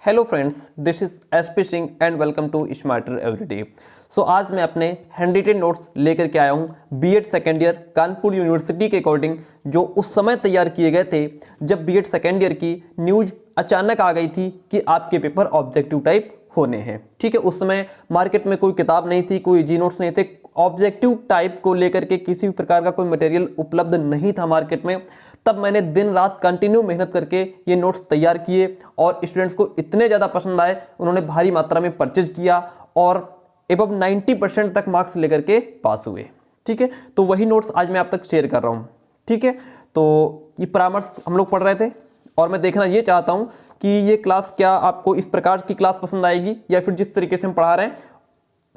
Hello friends, this is S P Singh and welcome to smarter everyday. सो आज मैं अपने हैंडरिटन नोट्स लेकर के आया हूँ B Ed second year Kanpur university के अकॉर्डिंग, जो उस समय तैयार किए गए थे जब बीएड सेकेंड ईयर की न्यूज अचानक आ गई थी कि आपके पेपर ऑब्जेक्टिव टाइप होने हैं। ठीक है, उस समय मार्केट में कोई किताब नहीं थी, कोई जी नोट्स नहीं थे, ऑब्जेक्टिव टाइप को लेकर के किसी भी प्रकार का कोई मटेरियल उपलब्ध नहीं था मार्केट में। तब मैंने दिन रात कंटिन्यू मेहनत करके ये नोट्स तैयार किए और स्टूडेंट्स को इतने ज़्यादा पसंद आए, उन्होंने भारी मात्रा में परचेज किया और एबव 90% तक मार्क्स लेकर के पास हुए। ठीक है, तो वही नोट्स आज मैं आप तक शेयर कर रहा हूँ। ठीक है, तो ये परामर्श हम लोग पढ़ रहे थे और मैं देखना ये चाहता हूँ कि ये क्लास क्या आपको इस प्रकार की क्लास पसंद आएगी या फिर जिस तरीके से हम पढ़ा रहे हैं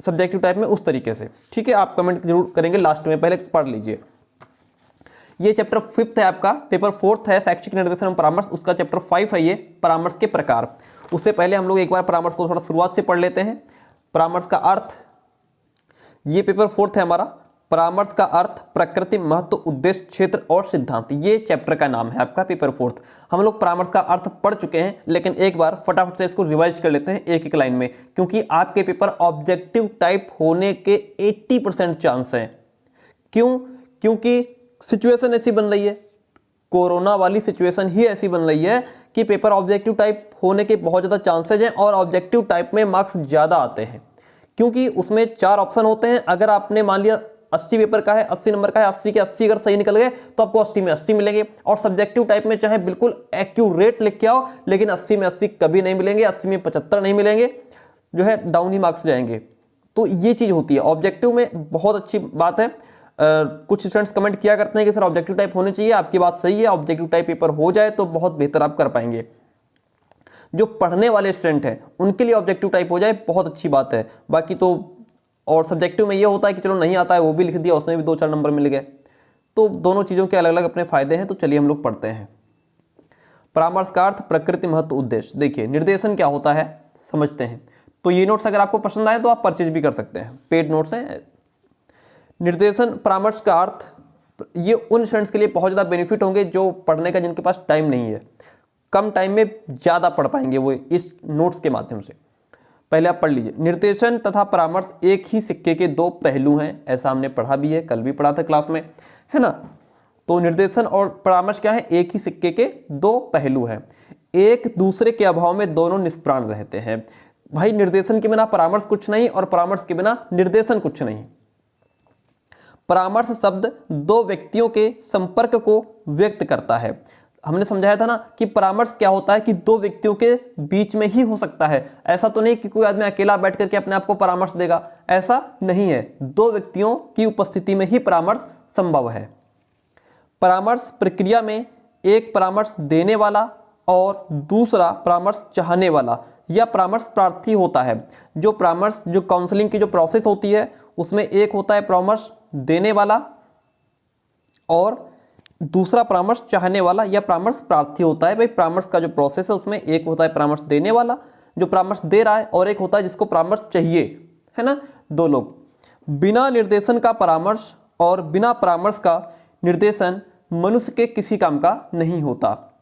सब्जेक्टिव टाइप में उस तरीके से। ठीक है, आप कमेंट जरूर करेंगे लास्ट में, पहले पढ़ लीजिए। ये चैप्टर 5 है, आपका पेपर 4 है शैक्षिक निर्देशन एवं परामर्श, उसका चैप्टर 5 है ये परामर्श के प्रकार। उससे पहले हम लोग एक बार परामर्श को थोड़ा शुरुआत से पढ़ लेते हैं। परामर्श का अर्थ, ये पेपर 4 है हमारा। परामर्श का अर्थ, प्रकृति, महत्व, उद्देश्य, क्षेत्र और सिद्धांत, ये चैप्टर का नाम है आपका पेपर 4। हम लोग परामर्श का अर्थ पढ़ चुके हैं, लेकिन एक बार फटाफट से इसको रिवाइज कर लेते हैं एक एक लाइन में, क्योंकि आपके पेपर ऑब्जेक्टिव टाइप होने के 80% चांस हैं। क्यों? क्योंकि सिचुएशन ऐसी बन रही है, कोरोना वाली सिचुएशन ही ऐसी बन रही है कि पेपर ऑब्जेक्टिव टाइप होने के बहुत ज़्यादा चांसेज हैं और ऑब्जेक्टिव टाइप में मार्क्स ज़्यादा आते हैं, क्योंकि उसमें 4 ऑप्शन होते हैं। अगर आपने मान लिया 80 पेपर का है, 80 नंबर का है, 80 के 80 अगर सही निकल गए तो आपको 80 में 80 मिलेंगे। और सब्जेक्टिव टाइप में चाहे बिल्कुल एक्यूरेट लिख के आओ, लेकिन 80 में 80 कभी नहीं मिलेंगे, 80 में 75 नहीं मिलेंगे, जो है डाउन ही मार्क्स जाएंगे। तो ये चीज़ होती है ऑब्जेक्टिव में। बहुत अच्छी बात है। कुछ स्टूडेंट्स कमेंट किया करते हैं कि सर ऑब्जेक्टिव टाइप होने चाहिए। आपकी बात सही है, ऑब्जेक्टिव टाइप पेपर हो जाए तो बहुत बेहतर आप कर पाएंगे। जो पढ़ने वाले स्टूडेंट हैं उनके लिए ऑब्जेक्टिव टाइप हो जाए बहुत अच्छी बात है। बाकी तो और सब्जेक्टिव में ये होता है कि चलो नहीं आता है वो भी लिख दिया, उसमें भी 2-4 नंबर मिल गए। तो दोनों चीज़ों के अलग अलग अपने फायदे हैं। तो चलिए हम लोग पढ़ते हैं। परामर्श का अर्थ, प्रकृति, महत्व, उद्देश्य। देखिए निर्देशन क्या होता है समझते हैं। तो ये नोट्स अगर आपको पसंद आए तो आप परचेज भी कर सकते हैं, पेड नोट्स हैं। निर्देशन परामर्श का अर्थ, ये उन स्टूडेंट्स के लिए बहुत ज़्यादा बेनिफिट होंगे जो पढ़ने का जिनके पास टाइम नहीं है, कम टाइम में ज़्यादा पढ़ पाएंगे वो इस नोट्स के माध्यम से। पहले आप पढ़ लीजिए। निर्देशन तथा परामर्श एक ही सिक्के के 2 पहलू हैं, ऐसा हमने पढ़ा भी है, कल भी पढ़ा था क्लास में, है ना। तो निर्देशन और परामर्श क्या है? एक ही सिक्के के 2 पहलू हैं, एक दूसरे के अभाव में दोनों निष्प्राण रहते हैं। भाई निर्देशन के बिना परामर्श कुछ नहीं और परामर्श के बिना निर्देशन कुछ नहीं। परामर्श शब्द 2 व्यक्तियों के संपर्क को व्यक्त करता है। हमने समझाया था ना कि परामर्श क्या होता है कि 2 व्यक्तियों के बीच में ही हो सकता है। ऐसा तो नहीं कि कोई आदमी अकेला बैठ करके अपने आप को परामर्श देगा, ऐसा नहीं है। 2 व्यक्तियों की उपस्थिति में ही परामर्श संभव है। परामर्श प्रक्रिया में एक परामर्श देने वाला और दूसरा परामर्श चाहने वाला या परामर्श प्रार्थी होता है। जो परामर्श, जो काउंसलिंग की जो प्रोसेस होती है उसमें एक होता है परामर्श देने वाला और दूसरा परामर्श चाहने वाला या परामर्श प्रार्थी होता है। भाई परामर्श का जो प्रोसेस है उसमें एक होता है परामर्श देने वाला जो परामर्श दे रहा है, और एक होता है जिसको परामर्श चाहिए, है ना, 2 लोग। बिना निर्देशन का परामर्श और बिना परामर्श का निर्देशन मनुष्य के किसी काम का नहीं होता।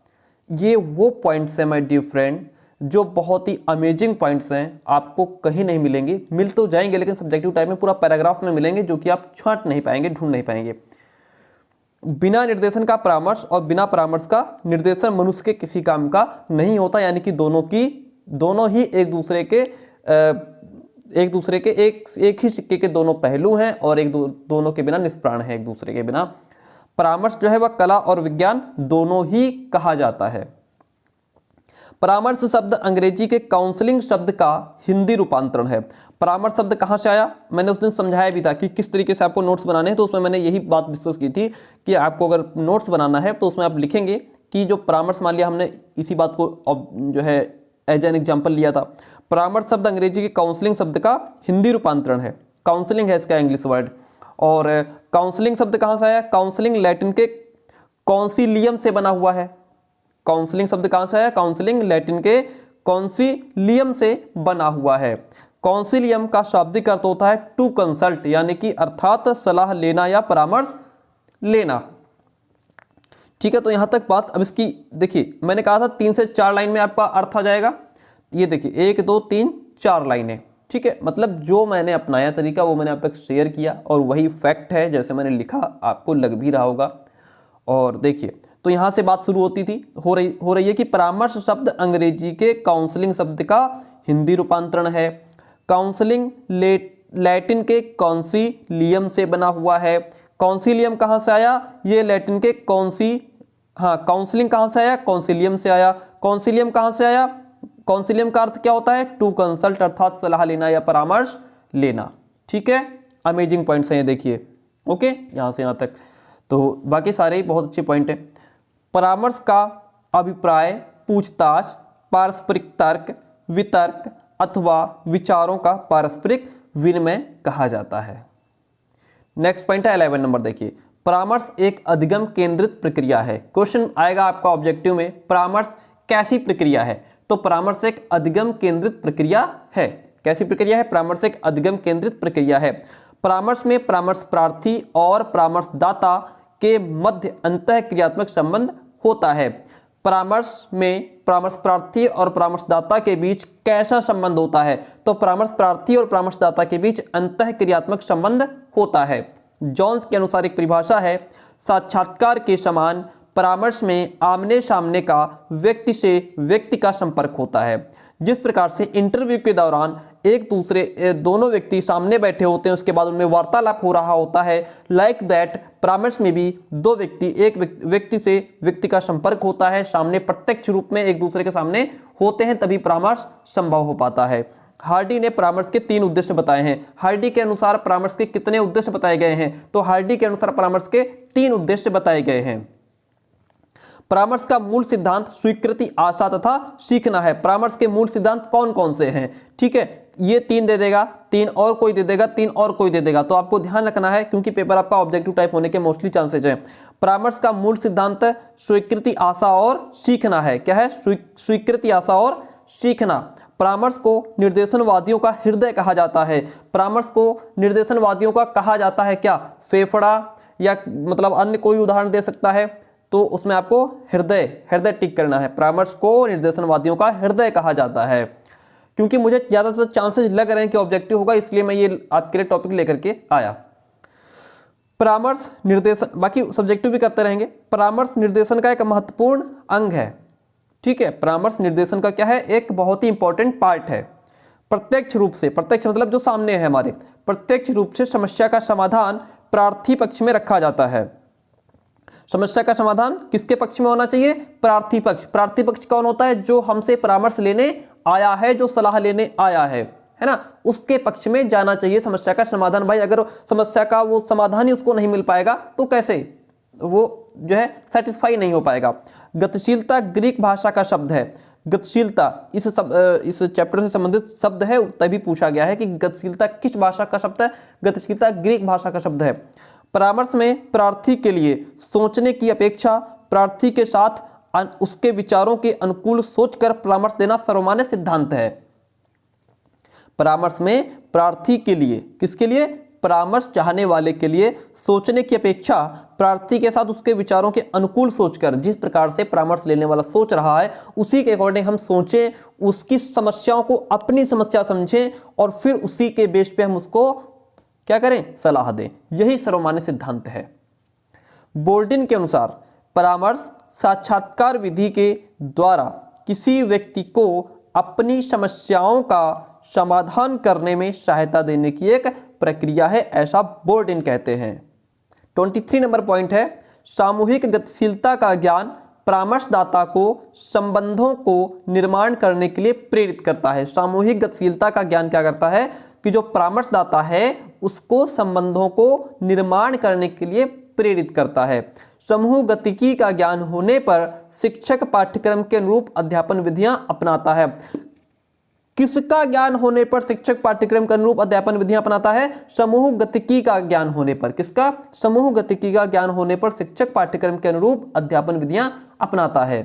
ये वो पॉइंट्स हैं माय डियर फ्रेंड जो बहुत ही अमेजिंग पॉइंट्स हैं, आपको कहीं नहीं मिलेंगे। मिल तो जाएंगे लेकिन सब्जेक्टिव टाइप में पूरा पैराग्राफ में मिलेंगे, जो कि आप छांट नहीं पाएंगे, ढूंढ नहीं पाएंगे। बिना निर्देशन का परामर्श और बिना परामर्श का निर्देशन मनुष्य के किसी काम का नहीं होता, यानी कि दोनों ही एक दूसरे के एक ही सिक्के के 2 पहलू हैं और दोनों के बिना निष्प्राण है एक दूसरे के बिना। परामर्श जो है वह कला और विज्ञान दोनों ही कहा जाता है। परामर्श शब्द अंग्रेजी के काउंसलिंग शब्द का हिंदी रूपांतरण है। परामर्श शब्द कहाँ से आया? मैंने उस दिन समझाया भी था कि किस तरीके से आपको नोट्स बनाने हैं, तो उसमें मैंने यही बात डिस्कस की थी कि आपको अगर नोट्स बनाना है तो उसमें आप लिखेंगे कि जो परामर्श, मान लिया हमने इसी बात को जो है एज एन एग्जाम्पल लिया था। परामर्श शब्द अंग्रेजी के काउंसलिंग शब्द का हिंदी रूपांतरण है। काउंसलिंग है इसका इंग्लिश वर्ड। और काउंसलिंग शब्द कहाँ से आया? काउंसलिंग लैटिन के कॉन्सिलियम से बना हुआ है। काउंसलिंग शब्द कहां से आया? काउंसलिंग लैटिन के कॉन्सिलियम से बना हुआ है। कॉन्सिलियम का शाब्दिक अर्थ होता है टू कंसल्ट, यानी कि अर्थात सलाह लेना या परामर्श लेना। ठीक है, तो यहां तक बात। अब इसकी देखिए, मैंने कहा था 3 से 4 लाइन में आपका अर्थ आ जाएगा। ये देखिए 1 2 3 4 लाइनें, ठीक है। मतलब जो मैंने अपनाया तरीका वो मैंने आप तक शेयर किया और वही फैक्ट है, जैसे मैंने लिखा आपको लग भी रहा होगा। और देखिए तो यहाँ से बात शुरू होती थी, हो रही है कि परामर्श शब्द अंग्रेजी के काउंसलिंग शब्द का हिंदी रूपांतरण है। काउंसलिंग लैटिन के कॉन्सिलियम से बना हुआ है। कॉन्सिलियम कहाँ से आया? ये लैटिन के काउंसलिंग कहाँ से आया? कॉन्सिलियम से आया। कॉन्सिलियम कहाँ से आया? कॉन्सिलियम का अर्थ क्या होता है? टू कंसल्ट, अर्थात सलाह लेना या परामर्श लेना, ठीक है। अमेजिंग पॉइंट्स हैं ये, देखिए ओके, यहाँ से यहाँ तक तो बाकी सारे ही बहुत अच्छे पॉइंट हैं। परामर्श का अभिप्राय, पूछताछ, पारस्परिक तर्क, वितर्क अथवा विचारों का पारस्परिक विनिमय कहा जाता है। नेक्स्ट पॉइंट है 11 नंबर, देखिए परामर्श एक अधिगम केंद्रित प्रक्रिया है। क्वेश्चन आएगा आपका ऑब्जेक्टिव में, परामर्श कैसी प्रक्रिया है? तो परामर्श एक अधिगम केंद्रित प्रक्रिया है। कैसी प्रक्रिया है? परामर्श एक अधिगम केंद्रित प्रक्रिया है। परामर्श में परामर्श प्रार्थी और परामर्शदाता के मध्य अंतः क्रियात्मक संबंध होता है। परामर्श में परामर्श प्रार्थी और परामर्शदाता के बीच कैसा संबंध होता है? तो परामर्श प्रार्थी और परामर्शदाता के बीच अंतः क्रियात्मक संबंध होता है। जॉन्स के अनुसार एक परिभाषा है, साक्षात्कार के समान परामर्श में आमने सामने का व्यक्ति से व्यक्ति का संपर्क होता है। जिस प्रकार से इंटरव्यू के दौरान दोनों व्यक्ति सामने बैठे होते हैं, उसके बाद उनमें वार्तालाप हो रहा होता है, लाइक दैट परामर्श में भी एक व्यक्ति से व्यक्ति का संपर्क होता है, सामने प्रत्यक्ष रूप में एक दूसरे के सामने होते हैं, तभी परामर्श संभव हो पाता है। हार्डी ने परामर्श के 3 उद्देश्य बताए हैं। हार्डी के अनुसार परामर्श के कितने उद्देश्य बताए गए हैं? तो हार्डी के अनुसार परामर्श के 3 उद्देश्य बताए गए हैं। परामर्श का मूल सिद्धांत स्वीकृति, आशा तथा सीखना है। परामर्श के मूल सिद्धांत कौन कौन से हैं? ठीक है, ये 3 दे देगा, 3 और कोई दे देगा, 3 और कोई दे देगा, तो आपको ध्यान रखना है क्योंकि पेपर आपका ऑब्जेक्टिव टाइप होने के मोस्टली चांसेज हैं। परामर्श का मूल सिद्धांत स्वीकृति, आशा और सीखना है। क्या है? स्वीकृति, आशा और सीखना। परामर्श को निर्देशनवादियों का हृदय कहा जाता है। परामर्श को निर्देशनवादियों का कहा जाता है क्या? फेफड़ा या मतलब अन्य कोई उदाहरण दे सकता है, तो उसमें आपको हृदय टिक करना है। परामर्श को निर्देशनवादियों का हृदय कहा जाता है। क्योंकि मुझे ज्यादातर चांसेस लग रहे हैं कि ऑब्जेक्टिव होगा, इसलिए मैं ये आपके लिए टॉपिक लेकर के आया। परामर्श निर्देशन, बाकी सब्जेक्टिव भी करते रहेंगे। परामर्श निर्देशन का एक महत्वपूर्ण अंग है। ठीक है, परामर्श निर्देशन का क्या है? एक बहुत ही इंपॉर्टेंट पार्ट है। प्रत्यक्ष रूप से, प्रत्यक्ष मतलब जो सामने है हमारे, प्रत्यक्ष रूप से समस्या का समाधान प्रार्थी पक्ष में रखा जाता है। समस्या का समाधान किसके पक्ष में होना चाहिए? प्रार्थी पक्ष। प्रार्थी पक्ष कौन होता है? जो हमसे परामर्श लेने आया है, जो सलाह लेने आया है ना, उसके पक्ष में जाना चाहिए समस्या का समाधान। भाई अगर समस्या का वो समाधान ही उसको नहीं मिल पाएगा तो कैसे वो जो है सेटिस्फाई नहीं हो पाएगा। गतिशीलता ग्रीक भाषा का शब्द है। गतिशीलता इस चैप्टर से संबंधित शब्द है, तभी पूछा गया है कि गतिशीलता किस भाषा का शब्द है? गतिशीलता ग्रीक भाषा का शब्द है। परामर्श में प्रार्थी के लिए सोचने की अपेक्षा प्रार्थी के साथ उसके विचारों के अनुकूल सोचकर परामर्श देना सर्वमान्य सिद्धांत है। परामर्श में प्रार्थी के लिए, किसके लिए? परामर्श चाहने वाले के लिए सोचने की अपेक्षा प्रार्थी के साथ उसके विचारों के अनुकूल सोचकर, जिस प्रकार से परामर्श लेने वाला सोच रहा है उसी के अकॉर्डिंग हम सोचें, उसकी समस्याओं को अपनी समस्या समझें और फिर उसी के बेस पे हम उसको क्या करें? सलाह दें। यही सर्वमान्य सिद्धांत है। बोल्डिन के अनुसार परामर्श साक्षात्कार विधि के द्वारा किसी व्यक्ति को अपनी समस्याओं का समाधान करने में सहायता देने की एक प्रक्रिया है, ऐसा बोल्डिन कहते हैं। 23 नंबर पॉइंट है, सामूहिक गतिशीलता का ज्ञान परामर्शदाता को संबंधों को निर्माण करने के लिए प्रेरित करता है। सामूहिक गतिशीलता का ज्ञान क्या करता है कि जो परामर्शदाता है उसको संबंधों को निर्माण करने के लिए प्रेरित करता है। समूह गतिकी का ज्ञान होने पर शिक्षक पाठ्यक्रम के अनुरूप अध्यापन विधियां अपनाता है। किसका ज्ञान होने पर शिक्षक पाठ्यक्रम के अनुरूप अध्यापन विधियां अपनाता है? समूह गतिकी का ज्ञान होने पर। किसका? समूह गतिकी का ज्ञान होने पर शिक्षक पाठ्यक्रम के अनुरूप अध्यापन विधियां अपनाता है।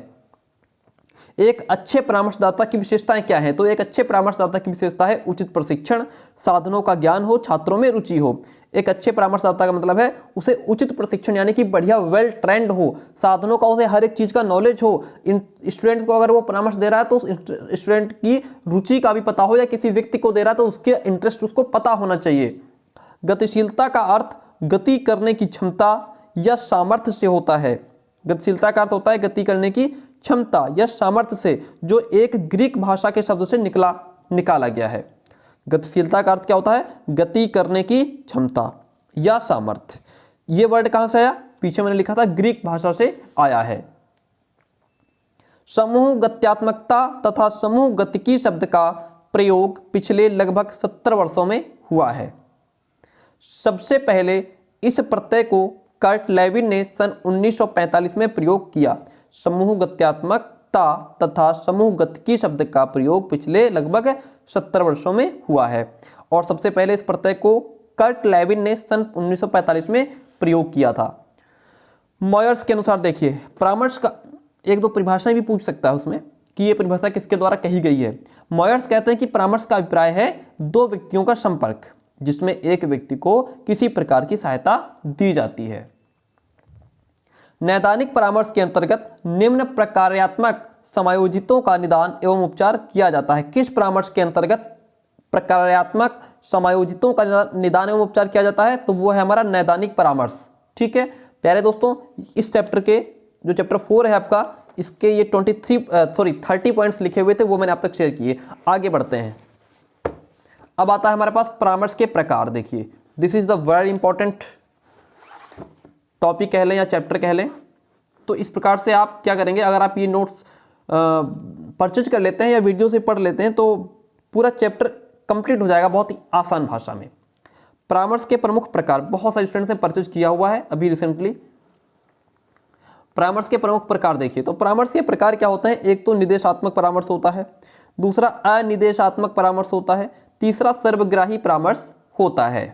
एक अच्छे परामर्शदाता की विशेषताएं क्या हैं? तो एक अच्छे परामर्शदाता की विशेषता है उचित प्रशिक्षण, साधनों का ज्ञान हो, छात्रों में रुचि हो। एक अच्छे परामर्शदाता का मतलब है उसे उचित प्रशिक्षण यानी कि बढ़िया वेल ट्रेंड हो, साधनों का उसे हर एक चीज का नॉलेज हो, इन स्टूडेंट्स को अगर वो परामर्श दे रहा है तो उस स्टूडेंट की रुचि का भी पता हो, या किसी व्यक्ति को दे रहा है तो उसके इंटरेस्ट उसको पता होना चाहिए। गतिशीलता का अर्थ गति करने की क्षमता या सामर्थ्य से होता है। गतिशीलता का अर्थ होता है गति करने की क्षमता या सामर्थ्य से, जो एक ग्रीक भाषा के शब्द से निकाला गया है। गतिशीलता का अर्थ क्या होता है? गति करने की क्षमता या सामर्थ्य। ये वर्ड कहां से आया? पीछे मैंने लिखा था ग्रीक भाषा से आया है। समूह गत्यात्मकता तथा समूह गतिकी शब्द का प्रयोग पिछले लगभग 70 वर्षों में हुआ है। सबसे पहले इस प्रत्यय को कर्ट लेविन ने सन 1945 में प्रयोग किया। समूह गत्यात्मकता तथा समूह गतिकी शब्द का प्रयोग पिछले लगभग 70 वर्षों में हुआ है, और सबसे पहले इस प्रत्यय को कर्ट लेविन ने सन 1945 में प्रयोग किया था। मॉयर्स के अनुसार देखिए, परामर्श का एक दो परिभाषाएं भी पूछ सकता है उसमें कि ये परिभाषा किसके द्वारा कही गई है। मॉयर्स कहते हैं कि परामर्श का अभिप्राय है दो व्यक्तियों का संपर्क जिसमें एक व्यक्ति को किसी प्रकार की सहायता दी जाती है। नैदानिक परामर्श के अंतर्गत निम्न प्रकार्यात्मक समायोजितों का निदान एवं उपचार किया जाता है। किस परामर्श के अंतर्गत प्रकार्यात्मक समायोजितों का निदान एवं उपचार किया जाता है? तो वो है हमारा नैदानिक परामर्श। ठीक है प्यारे दोस्तों, इस चैप्टर के जो चैप्टर 4 है आपका, इसके ये 30 पॉइंट्स लिखे हुए थे, वो मैंने आप तक शेयर किए। आगे बढ़ते हैं। अब आता है हमारे पास परामर्श के प्रकार। देखिए, this is the very important topic कह लें या चैप्टर कह लें। तो इस प्रकार से आप क्या करेंगे, अगर आप ये नोट्स परचेज कर लेते हैं या वीडियो से पढ़ लेते हैं तो पूरा चैप्टर कंप्लीट हो जाएगा बहुत ही आसान भाषा में। परामर्श के प्रमुख प्रकार, बहुत सारे स्टूडेंट्स ने परचेज किया हुआ है अभी रिसेंटली। परामर्श के प्रमुख प्रकार देखिए, तो परामर्श के प्रकार क्या होते हैं? एक तो निर्देशात्मक परामर्श होता है, दूसरा अनिर्देशात्मक परामर्श होता है, तीसरा सर्वग्राही परामर्श होता है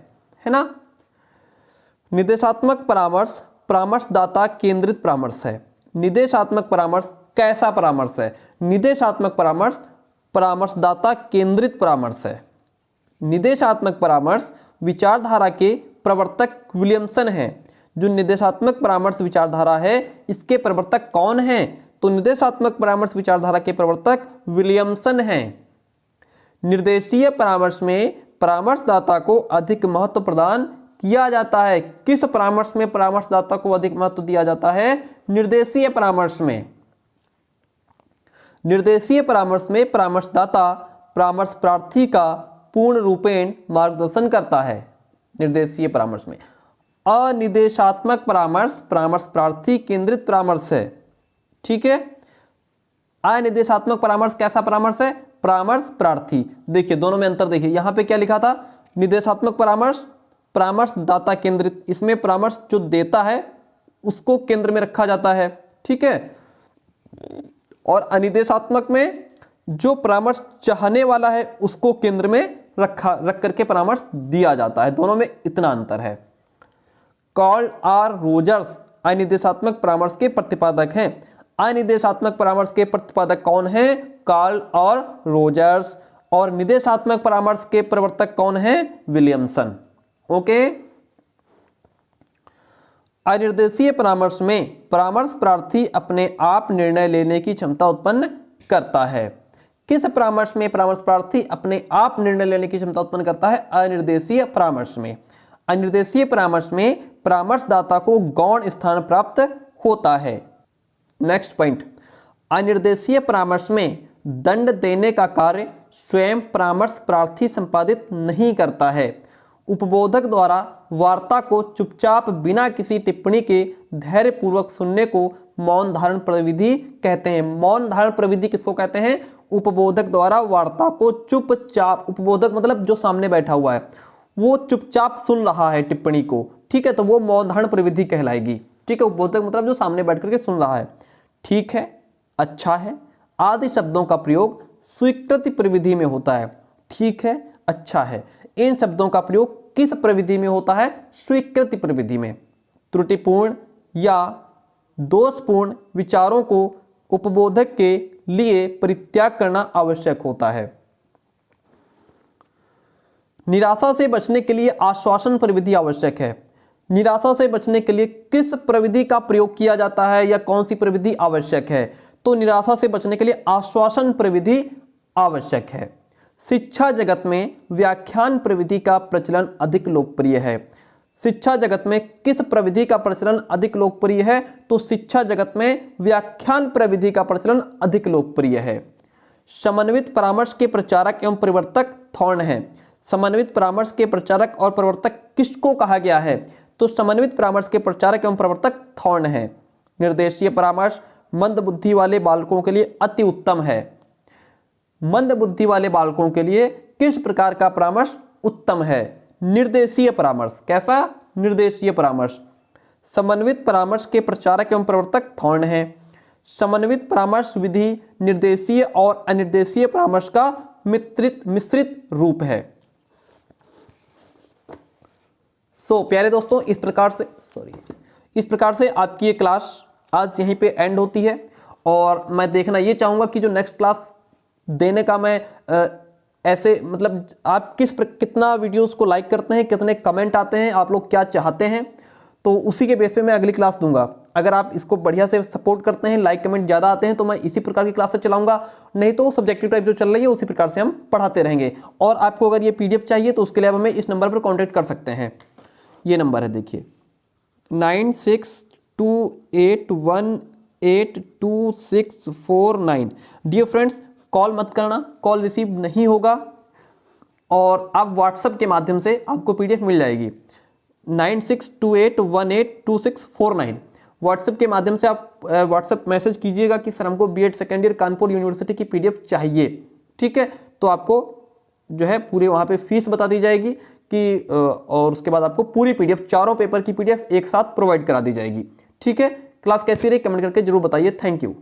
ना। निर्देशात्मक परामर्श परामर्शदाता केंद्रित परामर्श है। निर्देशात्मक परामर्श कैसा परामर्श है? निर्देशात्मक परामर्श परामर्शदाता केंद्रित परामर्श है। निर्देशात्मक परामर्श विचारधारा के प्रवर्तक विलियमसन है। जो निर्देशात्मक परामर्श विचारधारा है, इसके प्रवर्तक कौन हैं? तो निर्देशात्मक परामर्श विचारधारा के प्रवर्तक विलियमसन हैं। निर्देशीय परामर्श में परामर्शदाता को अधिक महत्व प्रदान किया जाता है। किस परामर्श में परामर्शदाता को अधिक महत्व दिया जाता है? निर्देशीय परामर्श में। निर्देशीय परामर्श में परामर्शदाता परामर्श प्रार्थी का पूर्ण रूपेण मार्गदर्शन करता है। निर्देशीय परामर्श में अनिर्देशात्मक परामर्श परामर्श प्रार्थी केंद्रित परामर्श है। ठीक है, अनिर्देशात्मक परामर्श कैसा परामर्श है? परामर्श प्रार्थी। देखिए दोनों में अंतर देखिए, यहां पे क्या लिखा था? निर्देशात्मक परामर्श परामर्शदाता केंद्रित, इसमें परामर्श जो देता है उसको केंद्र में रखा जाता है। ठीक है, और अनिर्देशात्मक में जो परामर्श चाहने वाला है उसको केंद्र में रख करके परामर्श दिया जाता है। दोनों में इतना अंतर है। कार्ल आर रोजर्स अनिर्देशात्मक परामर्श के प्रतिपादक हैं। अनिर्देशात्मक परामर्श के प्रतिपादक कौन हैं? कार्ल और रोजर्स। और निर्देशात्मक परामर्श के प्रवर्तक कौन हैं? विलियमसन। ओके, अनिर्देशीय परामर्श में परामर्श प्रार्थी अपने आप निर्णय लेने की क्षमता उत्पन्न करता है। किस परामर्श में परामर्श प्रार्थी अपने आप निर्णय लेने की क्षमता उत्पन्न करता है? अनिर्देशीय परामर्श में। अनिर्देशीय परामर्श में परामर्शदाता को गौण स्थान प्राप्त होता है। नेक्स्ट पॉइंट, अनिर्देशीय परामर्श में दंड देने का कार्य स्वयं परामर्श प्रार्थी संपादित नहीं करता है। उपबोधक द्वारा वार्ता को चुपचाप बिना किसी टिप्पणी के धैर्यपूर्वक सुनने को मौन धारण प्रविधि कहते हैं। मौन धारण प्रविधि किसको कहते हैं? उपबोधक द्वारा वार्ता को चुपचाप, उपबोधक मतलब जो सामने बैठा हुआ है वो चुपचाप सुन रहा है टिप्पणी को, ठीक है, तो वो मौन धारण प्रविधि कहलाएगी। ठीक है, उपबोधक मतलब जो सामने बैठ करके सुन रहा है। ठीक है, अच्छा है आदि शब्दों का प्रयोग स्वीकृति प्रविधि में होता है। ठीक है, अच्छा है, इन शब्दों का प्रयोग किस प्रविधि में होता है? स्वीकृति प्रविधि में। त्रुटिपूर्ण या दोषपूर्ण विचारों को उपबोधक के लिए परित्याग करना आवश्यक होता है। निराशा से बचने के लिए आश्वासन प्रविधि आवश्यक है। निराशा से बचने के लिए किस प्रविधि का प्रयोग किया जाता है या कौन सी प्रविधि आवश्यक है? तो निराशा से बचने के लिए आश्वासन प्रविधि आवश्यक है। शिक्षा जगत में व्याख्यान प्रविधि का प्रचलन अधिक लोकप्रिय है। शिक्षा जगत में किस प्रविधि का प्रचलन अधिक लोकप्रिय है? तो शिक्षा जगत में व्याख्यान प्रविधि का प्रचलन अधिक लोकप्रिय है। समन्वित परामर्श के प्रचारक एवं प्रवर्तक कौन है? समन्वित परामर्श के प्रचारक और प्रवर्तक किसको कहा गया है? तो समन्वित परामर्श के प्रचारक एवं प्रवर्तक कौन है? निर्देशीय परामर्श मंद बुद्धि वाले बालकों के लिए अति उत्तम है। मंद बुद्धि वाले बालकों के लिए किस प्रकार का परामर्श उत्तम है? निर्देशीय परामर्श। कैसा? निर्देशीय परामर्श। समन्वित परामर्श के प्रचारक एवं प्रवर्तक कौन है? समन्वित परामर्श विधि निर्देशीय और अनिर्देशीय परामर्श का मिश्रित रूप है। प्यारे दोस्तों, इस प्रकार से आपकी ये क्लास आज यहीं पे एंड होती है। और मैं देखना ये चाहूँगा कि जो नेक्स्ट क्लास देने का मैं ऐसे मतलब आप कितना वीडियोस को लाइक करते हैं, कितने कमेंट आते हैं, आप लोग क्या चाहते हैं, तो उसी के बेस पे मैं अगली क्लास दूंगा। अगर आप इसको बढ़िया से सपोर्ट करते हैं, लाइक कमेंट ज़्यादा आते हैं, तो मैं इसी प्रकार की क्लासेस चलाऊंगा। नहीं तो सब्जेक्टिव टाइप जो चल रही है उसी प्रकार से हम पढ़ाते रहेंगे। और आपको अगर ये PDF चाहिए तो उसके लिए आप हमें इस नंबर पर कॉन्टैक्ट कर सकते हैं। ये नंबर है, देखिए 9628182649। डियर फ्रेंड्स, कॉल मत करना, कॉल रिसीव नहीं होगा। और आप व्हाट्सएप के माध्यम से आपको PDF मिल जाएगी। 9628182649 व्हाट्सएप के माध्यम से आप व्हाट्सएप मैसेज कीजिएगा कि सर हमको B.Ed second year Kanpur university की PDF चाहिए। ठीक है, तो आपको जो है पूरे वहाँ पे फीस बता दी जाएगी कि और उसके बाद आपको पूरी PDF, चारों पेपर की PDF एक साथ प्रोवाइड करा दी जाएगी। ठीक है, क्लास कैसी रही कमेंट करके जरूर बताइए। Thank you.